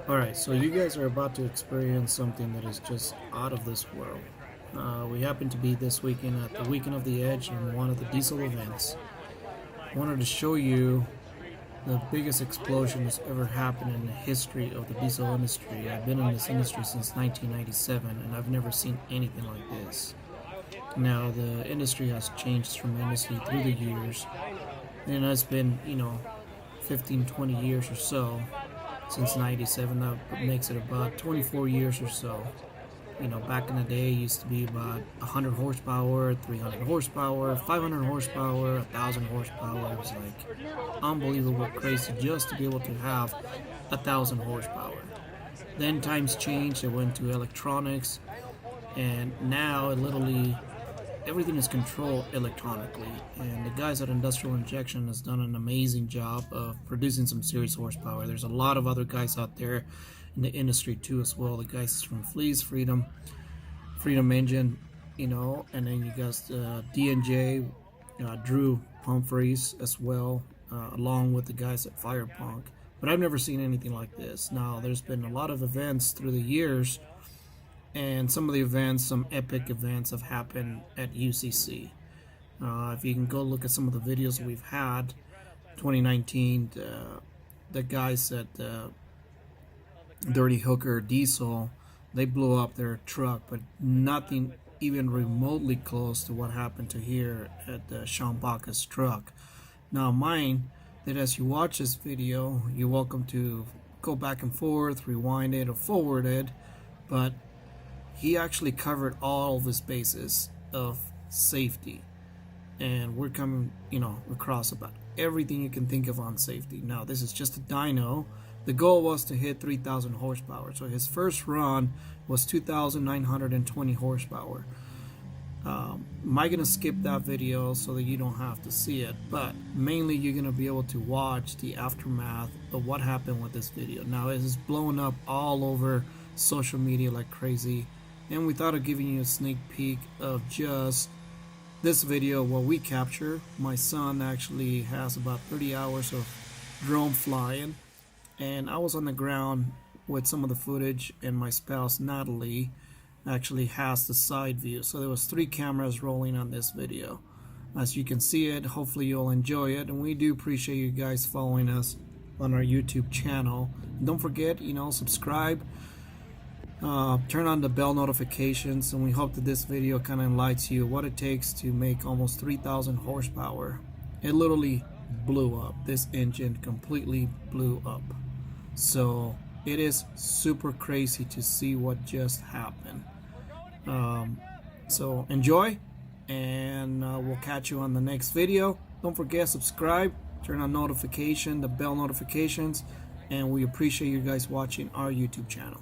Alright, so you guys are about to experience something that is just out of this world. We happen to be this weekend at the Weekend of the Edge in one of the diesel events. I wanted to show you the biggest explosion that's ever happened in the history of the diesel industry. I've been in this industry since 1997 and I've never seen anything like this. Now, the industry has changed tremendously through the years, and it's been, 15, 20 years or so since 97. That makes it about 24 years or so. Back in the day, it used to be about 100 horsepower, 300 horsepower, 500 horsepower, 1,000 horsepower. It was like unbelievable crazy just to be able to have 1,000 horsepower. Then times changed, it went to electronics, and now it literally everything is controlled electronically, and the guys at Industrial Injection has done an amazing job of producing some serious horsepower. There's a lot of other guys out there in the industry too as well. The guys from Fleas, Freedom Engine, and then you guys D&J, Drew Humphreys as well, along with the guys at Firepunk. But I've never seen anything like this. Now, there's been a lot of events through the years, and some of the events, some epic events, have happened at UCC. If you can go look at some of the videos we've had, 2019, the guys at Dirty Hooker Diesel, they blew up their truck, but nothing even remotely close to what happened to here at Sean Baca's truck. Now, mine, that as you watch this video, you're welcome to go back and forth, rewind it, or forward it, but he actually covered all of his bases of safety, and we're coming across about everything you can think of on safety. Now, this is just a dyno. The goal was to hit 3,000 horsepower, so his first run was 2,920 horsepower. Am I gonna skip that video so that you don't have to see it, but mainly you're gonna be able to watch the aftermath of what happened with this video. Now, it is blowing up all over social media like crazy, and we thought of giving you a sneak peek of just this video, what we capture. My son actually has about 30 hours of drone flying, and I was on the ground with some of the footage, and my spouse Natalie actually has the side view. So there was 3 cameras rolling on this video. As you can see it, hopefully you'll enjoy it, and we do appreciate you guys following us on our YouTube channel. And don't forget, subscribe. Turn on the bell notifications, and we hope that this video kind of enlightens you what it takes to make almost 3,000 horsepower. It literally blew up. This engine completely blew up. So it is super crazy to see what just happened. So enjoy, and we'll catch you on the next video. Don't forget, subscribe, turn on the bell notifications, and we appreciate you guys watching our YouTube channel.